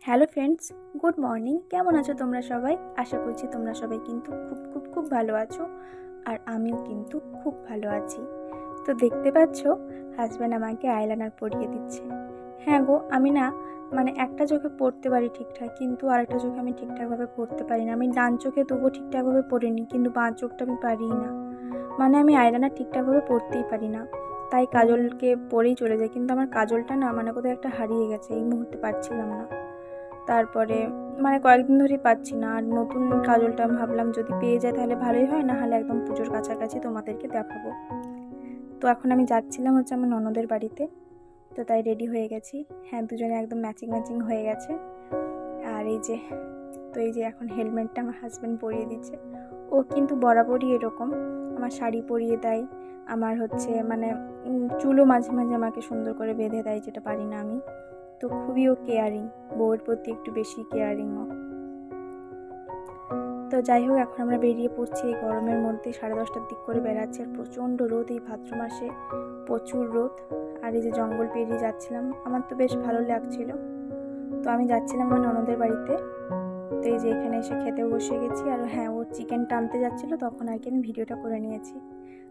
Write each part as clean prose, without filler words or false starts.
Hello friends, good morning. কেমন আছো তোমরা সবাই? আশা করছি তোমরা সবাই কিন্তু খুব ভালো আছো, আর আমিও কিন্তু খুব ভালো আছি। তো দেখতে পাচ্ছ, হাজব্যান্ড আমাকে আইলাইনার পরিয়ে দিচ্ছে। হ্যাঁ গো, আমি না একটা চোখে পড়তে পারি ঠিকঠাক, কিন্তু আরেকটা চোখে আমি ঠিকঠাকভাবে পড়তে পারি না। আমি ডান চোখে তবুও ঠিকঠাকভাবে পড়িনি, কিন্তু বাঁ চোখটা আমি পারিই না। আমি আইলাইনার ঠিকঠাকভাবে পড়তেই পারি না, তাই কাজলকে পরেই চলে যাই। কিন্তু আমার কাজলটা না কোথাও একটা হারিয়ে গেছে, এই মুহূর্তে পাচ্ছিলাম না। তারপরে কয়েকদিন ধরেই পাচ্ছি না। আর নতুন কাজলটা ভাবলাম যদি পেয়ে যায় তাহলে ভালোই হয়, না হলে একদম পুজোর কাছাকাছি তোমাদেরকে দেখাবো। তো এখন আমি যাচ্ছিলাম আমার ননদের বাড়িতে, তো তাই রেডি হয়ে গেছি। হ্যাঁ, দুজনে একদম ম্যাচিং হয়ে গেছে। আর এই যে এখন হেলমেটটা আমার হাজব্যান্ড পরিয়ে দিচ্ছে। ও কিন্তু বরাবরই এরকম, আমার শাড়ি পরিয়ে দেয়, আমার চুলও মাঝে মাঝে আমাকে সুন্দর করে বেঁধে দেয়, যেটা পারি না আমি। তো খুবই ও কেয়ারিং, বউয়ের প্রতি একটু বেশি কেয়ারিং ও। তো যাই হোক, এখন আমরা বেরিয়ে পড়ছি এই গরমের মধ্যে। 10:30টার দিক করে বেড়াচ্ছি, আর প্রচণ্ড রোদ, এই ভাদ্র মাসে প্রচুর রোদ। আর এই যে জঙ্গল পেরিয়ে যাচ্ছিলাম, আমার তো বেশ ভালো লাগছিল। তো আমি যাচ্ছিলাম আমার ননদের বাড়িতে। তো এই যে এখানে এসে খেতে বসে গেছি। আর হ্যাঁ, ও চিকেন টানতে যাচ্ছিলো, তখন আর কি আমি ভিডিওটা করে নিয়েছি।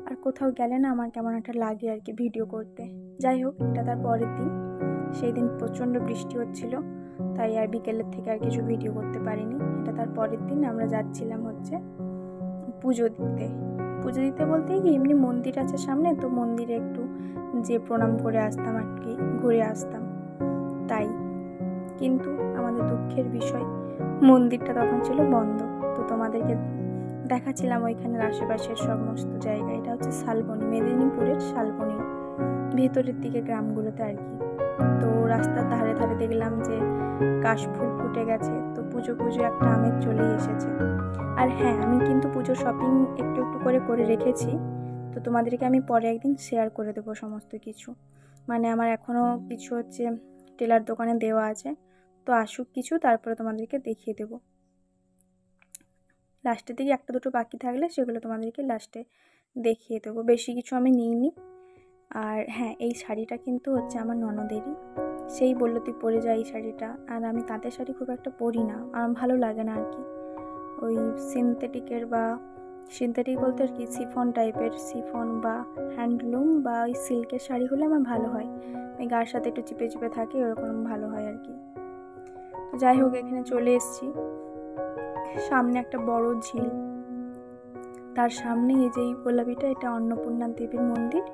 আর কোথাও গেলে না আমার কেমন একটা লাগে আর কি ভিডিও করতে। যাই হোক, এটা তার পরের দিন। সেই দিন প্রচণ্ড বৃষ্টি হচ্ছিল, তাই আর বিকেলের থেকে আর কিছু ভিডিও করতে পারিনি। এটা তার পরের দিন আমরা যাচ্ছিলাম পুজো দিতে বলতে কি, এমনি মন্দির আছে সামনে, তো মন্দিরে একটু যে প্রণাম করে আসতাম আর কি, ঘুরে আসতাম তাই। কিন্তু আমাদের দুঃখের বিষয়, মন্দিরটা তখন ছিল বন্ধ। তো তোমাদেরকে দেখাচ্ছিলাম ওইখানের আশেপাশের সমস্ত জায়গা। এটা হচ্ছে শালবনী, মেদিনীপুরের শালবনীর ভেতরের দিকে গ্রামগুলোতে আর কি। তো রাস্তার ধারে ধারে দেখলাম যে কাশফুল ফুটে গেছে, তো পুজো একটা আমেজ চলেই এসেছে। আর হ্যাঁ, আমি কিন্তু পুজো শপিং একটু একটু করে রেখেছি, তো তোমাদেরকে আমি পরে একদিন শেয়ার করে দেবো সমস্ত কিছু। আমার এখনও কিছু টেলার দোকানে দেওয়া আছে, তো আসুক কিছু, তারপরে তোমাদেরকে দেখিয়ে দেবো। লাস্টের দিকে একটা দুটো বাকি থাকলে সেগুলো তোমাদেরকে লাস্টে দেখিয়ে দেবো। বেশি কিছু আমি নিইনি। আর হ্যাঁ, এই শাড়িটা কিন্তু আমার ননদেরই। সেই বললো তুই পরে যা এই শাড়িটা। আর আমি তাঁতের শাড়ি খুব একটা পরি না, আমার ভালো লাগে না আর কি। ওই সিনথেটিক বলতে আর কি শিফন টাইপের, শিফন বা হ্যান্ডলুম বা ওই সিল্কের শাড়ি হলে আমার ভালো হয়। ওই গায়ের সাথে একটু চিপে থাকে, ওরকম ভালো হয় আর কি। তো যাই হোক, এখানে চলে এসেছি। সামনে একটা বড় ঝিল, তার সামনে এই যে গোলাপিটা, এটা অন্নপূর্ণা দেবীর মন্দির।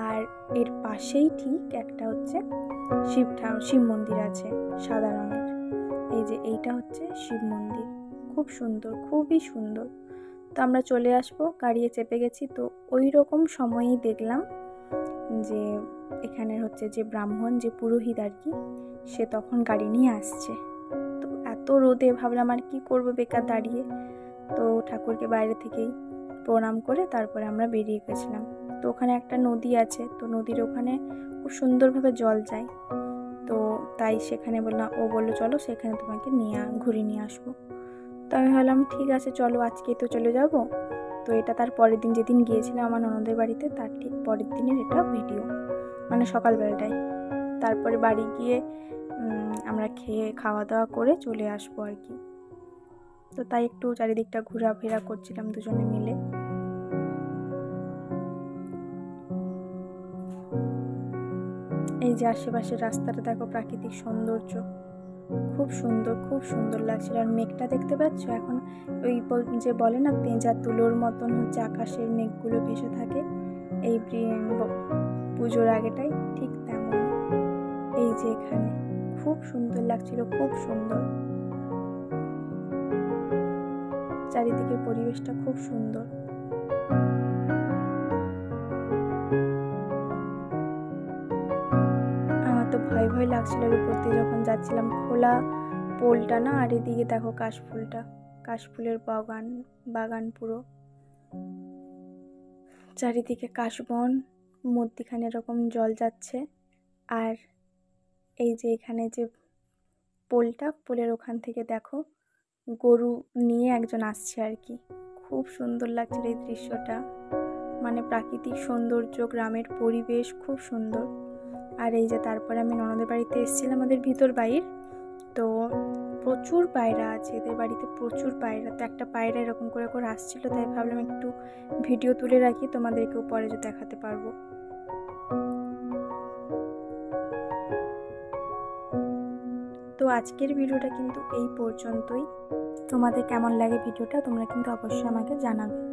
আর এর পাশেই ঠিক একটা শিব মন্দির আছে সাদা রঙের। এই যে এইটা শিব মন্দির, খুব সুন্দর, খুবই সুন্দর। তো আমরা চলে আসবো, গাড়িতে চেপে গেছি। তো ওই রকম সময়ই দেখলাম যে এখানের যে ব্রাহ্মণ, যে পুরোহিত আর কি, সে তখন গাড়ি নিয়ে আসছে। তো এত রোদে ভাবলাম আর কি করবো বেকার দাঁড়িয়ে। তো ঠাকুরকে বাইরে থেকেই প্রণাম করে তারপরে আমরা বেরিয়ে গেছিলাম। তো ওখানে একটা নদী আছে, তো নদীর ওখানে খুব সুন্দরভাবে জল যায়। তো তাই সেখানে ও বললো চলো সেখানে তোমাকে ঘুরিয়ে নিয়ে আসবো। তো আমি ভাবলাম ঠিক আছে চলো, আজকে তো চলে যাব। তো এটা তার পরের দিন, যেদিন গিয়েছিলাম আমার ননদের বাড়িতে, তার ঠিক পরের দিনের এটা ভিডিও, সকালবেলাটাই। তারপরে বাড়ি গিয়ে আমরা খাওয়া দাওয়া করে চলে আসবো আর কি। তো তাই একটু চারিদিকটা ঘোরাফেরা করছিলাম দুজনে মিলে। এই যে আশেপাশের রাস্তাটা দেখো, প্রাকৃতিক সৌন্দর্য খুব সুন্দর লাগছিল। আর মেঘটা দেখতে পাচ্ছ এখন, ওই যে বলে না পেঁজা তুলোর মতন আকাশের মেঘগুলো ভেসে থাকে এই পুজোর আগেটাই, ঠিক তেমন। এই যে এখানে খুব সুন্দর লাগছিল, খুব সুন্দর, চারিদিকের পরিবেশটা খুব সুন্দর। আমার তো ভয় লাগছিল উপর দিয়ে যখন যাচ্ছিলাম, খোলা পোলটা না, আর এদিকে দেখো কাশফুলের বাগান পুরো চারিদিকে কাশবন, মধ্যিখানে এরকম জল যাচ্ছে। আর এই যে এখানে যে পোলের ওখান থেকে দেখো গরু নিয়ে একজন আসছে আর কি। খুব সুন্দর লাগছিল এই দৃশ্যটা, প্রাকৃতিক সৌন্দর্য, গ্রামের পরিবেশ খুব সুন্দর। আর এই যে তারপরে আমি ননদের বাড়িতে এসেছিলাম, আমাদের ভিতর বাড়ির তো প্রচুর পায়রা আছে এদের বাড়িতে, প্রচুর পায়রা। তো একটা পায়রা এরকম করে করে আসছিলো, তাই ভাবলাম একটু ভিডিও তুলে রাখি, তোমাদেরকেও পরে যে দেখাতে পারবো। তো আজকের ভিডিওটা কিন্তু এই পর্যন্তই। তোমাদের কেমন লাগে ভিডিওটা তোমরা কিন্তু অবশ্যই আমাকে জানাবে।